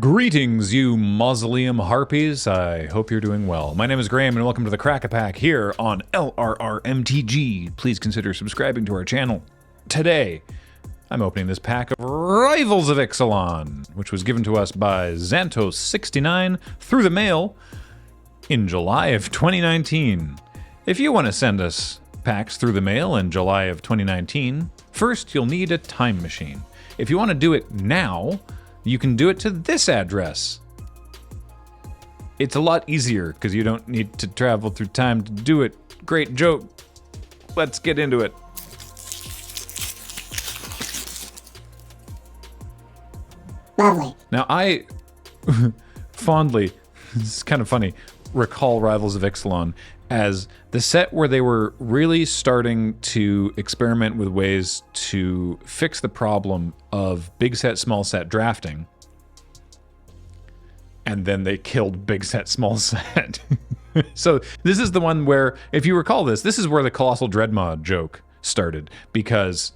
Greetings, you mausoleum harpies. I hope you're doing well. My name is Graham, and welcome to the Crack-a-Pack here on LRRMTG. Please consider subscribing to our channel. Today, I'm opening this pack of Rivals of Ixalan, which was given to us by Xantos69 through the mail in July of 2019. If you want to send us packs through the mail in July of 2019, first you'll need a time machine. If you want to do it now, you can do it to this address. It's a lot easier because you don't need to travel through time to do it. Great joke. Let's get into it. Lovely. Now I fondly, this is kind of funny, recall Rivals of Ixalan as the set where they were really starting to experiment with ways to fix the problem of big set, small set drafting. And then they killed big set, small set. So this is the one where, if you recall this is where the Colossal Dreadmaw joke started, because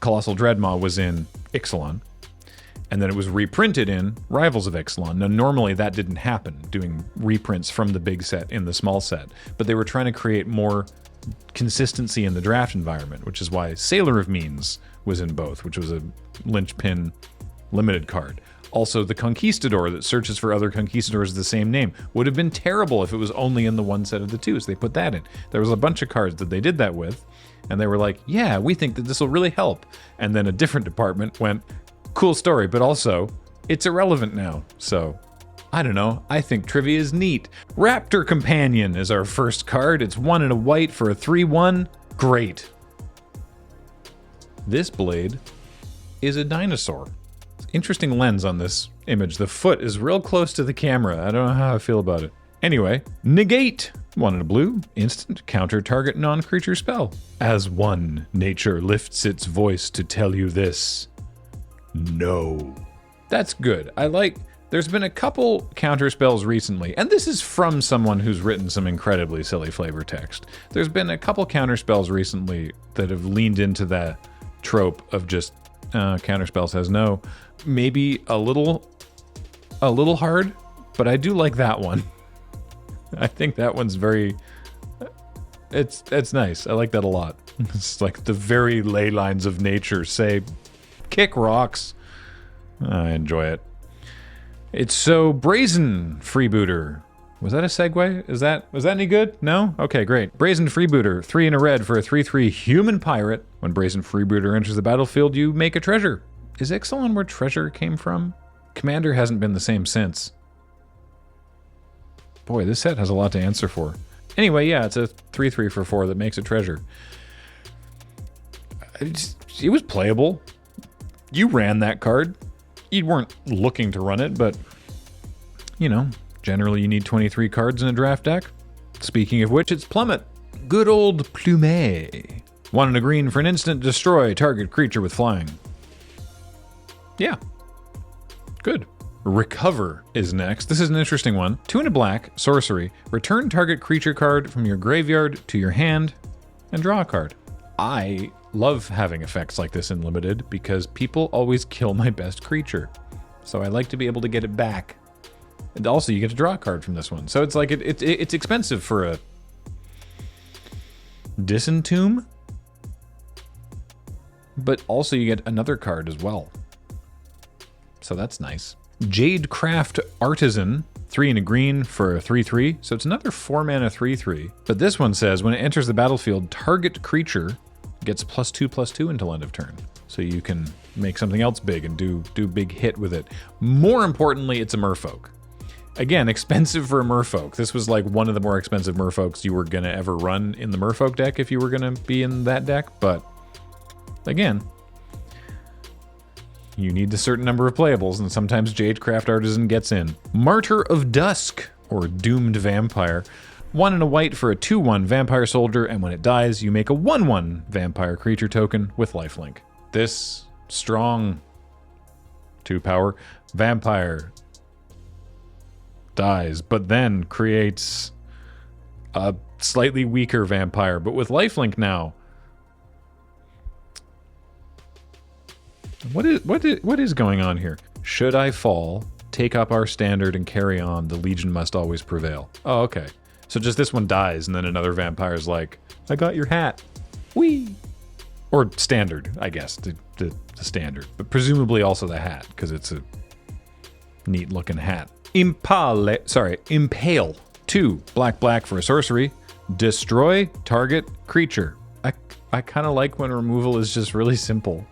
Colossal Dreadmaw was in Ixalan, and then it was reprinted in Rivals of Ixalan. Now, normally that didn't happen, doing reprints from the big set in the small set, but they were trying to create more consistency in the draft environment, which is why Sailor of Means was in both, which was a linchpin limited card. Also, the Conquistador that searches for other Conquistadors of the same name would have been terrible if it was only in the one set of the two, so they put that in. There was a bunch of cards that they did that with, and they were like, yeah, we think that this will really help. And then a different department went, cool story, but also, it's irrelevant now. So, I don't know. I think trivia is neat. Raptor Companion is our first card. It's 1 and a white for a 3/1. Great. This blade is a dinosaur. Interesting lens on this image. The foot is real close to the camera. I don't know how I feel about it. Anyway, Negate. 1 and a blue. Instant. Counter target non-creature spell. As one, nature lifts its voice to tell you this. No. That's good. There's been a couple counter spells recently, and this is from someone who's written some incredibly silly flavor text. There's been a couple counter spells recently that have leaned into that trope of just counter spell says no. Maybe a little hard, but I do like that one. I think that one's very, it's nice. I like that a lot. It's like the very ley lines of nature say, kick rocks. I enjoy it. It's so brazen, freebooter. Was that a segue? Was that any good? No? Okay, great. Brazen freebooter, 3 and a red for a 3/3 human pirate. When brazen freebooter enters the battlefield, you make a treasure. Is Ixalan where treasure came from? Commander hasn't been the same since. Boy, this set has a lot to answer for. Anyway, yeah, it's a 3/3 for 4 that makes a treasure. It was playable. You ran that card. You weren't looking to run it, but, you know, generally you need 23 cards in a draft deck. Speaking of which, it's Plummet. Good old Plumet. 1 and a green for an instant, destroy target creature with flying. Yeah. Good. Recover is next. This is an interesting one. 2 and a black, sorcery. Return target creature card from your graveyard to your hand and draw a card. I love having effects like this in Limited because people always kill my best creature. So I like to be able to get it back. And also you get to draw a card from this one. So it's like it's expensive for a Disentomb, but also you get another card as well. So that's nice. Jadecraft Artisan, 3 and a green for a 3/3. So it's another 4 mana 3/3. But this one says when it enters the battlefield, target creature gets +2/+2 until end of turn. So you can make something else big and do big hit with it. More importantly, it's a merfolk. Again, expensive for a merfolk. This was like one of the more expensive merfolks you were gonna ever run in the merfolk deck if you were gonna be in that deck, but again, you need a certain number of playables, and sometimes Jadecraft Artisan gets in. Martyr of Dusk, or Doomed Vampire. 1 and a white for a 2/1 vampire soldier, and when it dies, you make a 1/1 vampire creature token with lifelink. This strong 2-power vampire dies, but then creates a slightly weaker vampire, but with lifelink now. What is going on here? Should I fall take up our standard and carry on. The Legion must always prevail. Oh, okay. So just this one dies, and then another vampire's like, I got your hat. Whee! Or standard, I guess, the standard. But presumably also the hat, because it's a neat-looking hat. Impale. 2, black for a sorcery. Destroy target creature. I kind of like when removal is just really simple.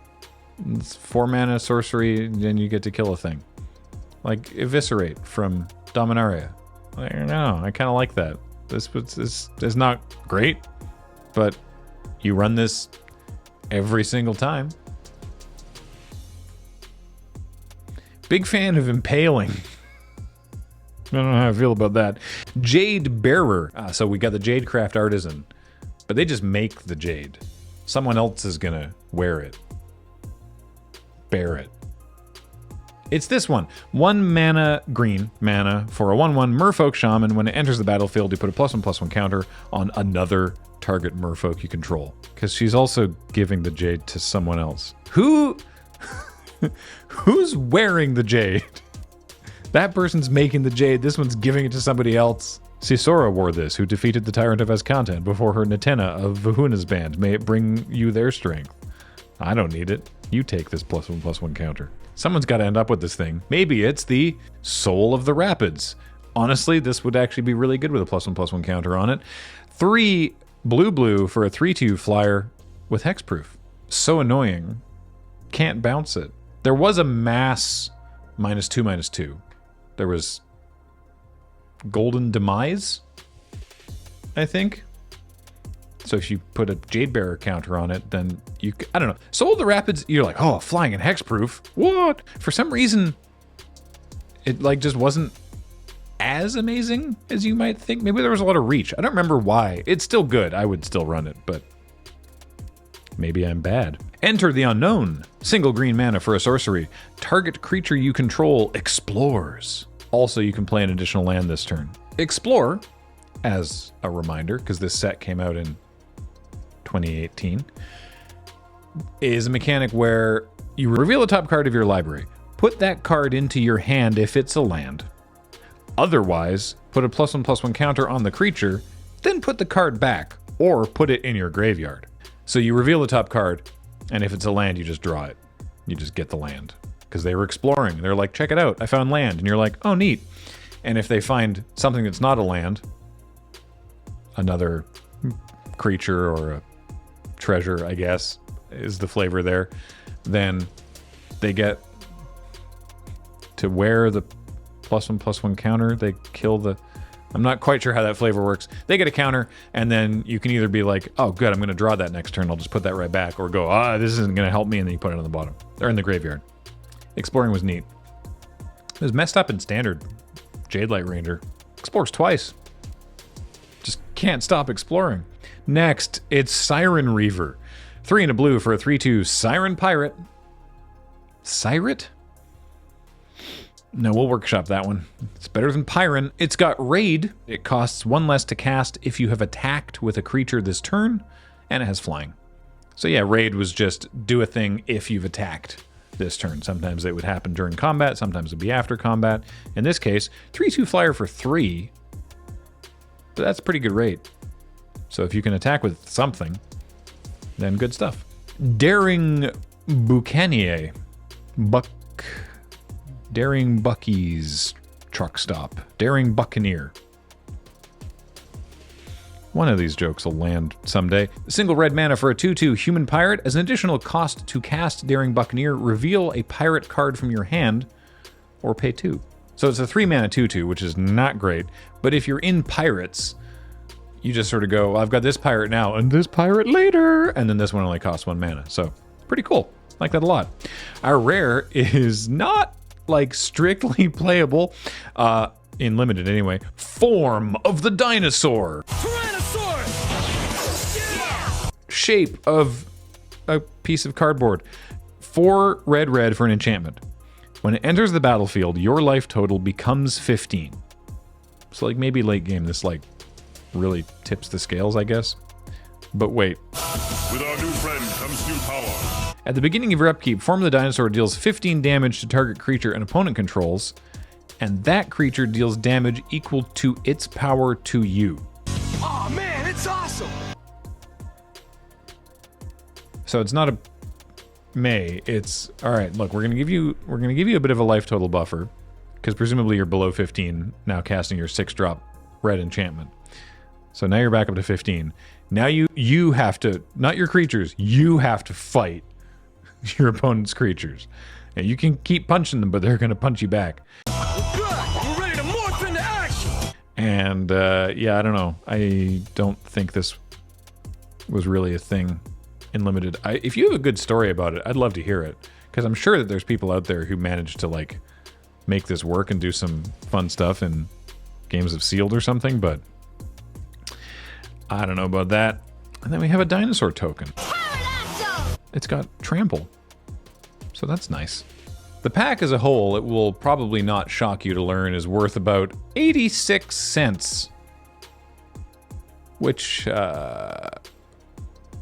It's 4 mana sorcery, and you get to kill a thing. Like Eviscerate from Dominaria. I don't know, I kind of like that. This is not great, but you run this every single time. Big fan of Impaling. I don't know how I feel about that. Jade Bearer. So we got the Jadecraft Artisan, but they just make the jade. Someone else is gonna wear it. Bear it. It's this one. 1 mana green mana for a 1/1 Merfolk Shaman. When it enters the battlefield, you put a +1/+1 counter on another target Merfolk you control. Because she's also giving the jade to someone else. Who's wearing the jade? That person's making the jade. This one's giving it to somebody else. Sisora wore this, who defeated the Tyrant of Azkantan before her Natenna of Vahuna's band. May it bring you their strength. I don't need it. You take this +1/+1 counter. Someone's got to end up with this thing. Maybe it's the Soul of the Rapids. Honestly, this would actually be really good with a +1/+1 counter on it. 3 blue for a 3/2 flyer with hexproof. So annoying. Can't bounce it. There was a mass -2/2. There was Golden Demise, I think. So if you put a Jade Bearer counter on it, then you... I don't know. Soul of the Rapids, you're like, oh, flying and hexproof. What? For some reason, it like just wasn't as amazing as you might think. Maybe there was a lot of reach. I don't remember why. It's still good. I would still run it, but maybe I'm bad. Enter the Unknown. Single green mana for a sorcery. Target creature you control explores. Also, you can play an additional land this turn. Explore, as a reminder, because this set came out in 2018, is a mechanic where you reveal a top card of your library. Put that card into your hand if it's a land. Otherwise, put a +1/+1 counter on the creature, then put the card back, or put it in your graveyard. So you reveal the top card, and if it's a land, you just draw it. You just get the land. Because they were exploring. They're like, check it out, I found land. And you're like, oh, neat. And if they find something that's not a land, another creature or a treasure, I guess, is the flavor there, then they get to wear the +1/+1 counter. They kill the... I'm not quite sure how that flavor works. They get a counter, and then you can either be like, oh, good, I'm going to draw that next turn. I'll just put that right back. Or go, this isn't going to help me, and then you put it on the bottom. Or in the graveyard. Exploring was neat. It was messed up in Standard. Jadelight Ranger. Explores twice. Just can't stop exploring. Next, it's Siren Reaver. 3 and a blue for a 3/2 Siren Pirate. Siret? No, we'll workshop that one. It's better than Pyron. It's got Raid. It costs 1 less to cast if you have attacked with a creature this turn, and it has flying. So yeah, Raid was just do a thing if you've attacked this turn. Sometimes it would happen during combat, sometimes it'd be after combat. In this case, 3/2 flyer for 3. But that's pretty good rate. So if you can attack with something, then good stuff. Daring Buccaneer. Daring Bucky's truck stop. Daring Buccaneer. One of these jokes will land someday. Single red mana for a 2/2 human pirate. As an additional cost to cast Daring Buccaneer, reveal a pirate card from your hand or pay 2. So it's a 3 mana 2/2, which is not great. But if you're in pirates, you just sort of go, I've got this pirate now and this pirate later. And then this one only costs 1 mana. So pretty cool. Like that a lot. Our rare is not like strictly playable, in limited anyway. Form of the Dinosaur. Shape of a piece of cardboard. 4 red for an enchantment. When it enters the battlefield, your life total becomes 15. So like maybe late game this like really tips the scales, I guess. But wait. With our new friend comes new power. At the beginning of your upkeep, Form of the Dinosaur deals 15 damage to target creature an opponent controls. and that creature deals damage equal to its power to you. Oh man, it's awesome! So it's not a may, it's all right, look, we're gonna give you a bit of a life total buffer, because presumably you're below 15 now casting your 6-drop red enchantment. So now you're back up to 15. Now you have to, not your creatures, you have to fight your opponent's creatures. And you can keep punching them, but they're gonna punch you back. We're ready to morph into action! And yeah, I don't know. I don't think this was really a thing in Limited. If you have a good story about it, I'd love to hear it, because I'm sure that there's people out there who managed to like make this work and do some fun stuff in games of Sealed or something, but I don't know about that. And then we have a dinosaur token. It's got trample, so that's nice. The pack as a whole, it will probably not shock you to learn, is worth about 86 cents. Which,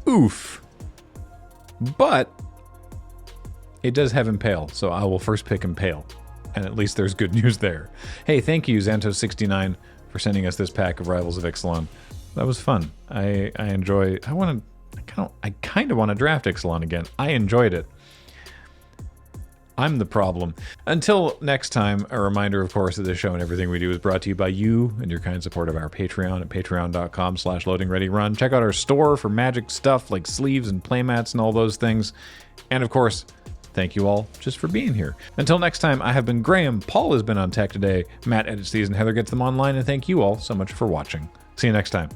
oof. But it does have Impale, so I will first pick Impale. And at least there's good news there. Hey, thank you, Xantos69, for sending us this pack of Rivals of Ixalan. That was fun. I enjoy. I kind of want to draft Ixalan again. I enjoyed it. I'm the problem. Until next time, a reminder, of course, that this show and everything we do is brought to you by you and your kind support of our Patreon at patreon.com/loadingreadyrun. Check out our store for magic stuff like sleeves and playmats and all those things. And of course, thank you all just for being here. Until next time, I have been Graham, Paul has been on tech today, Matt edits these, and Heather gets them online, and thank you all so much for watching. See you next time.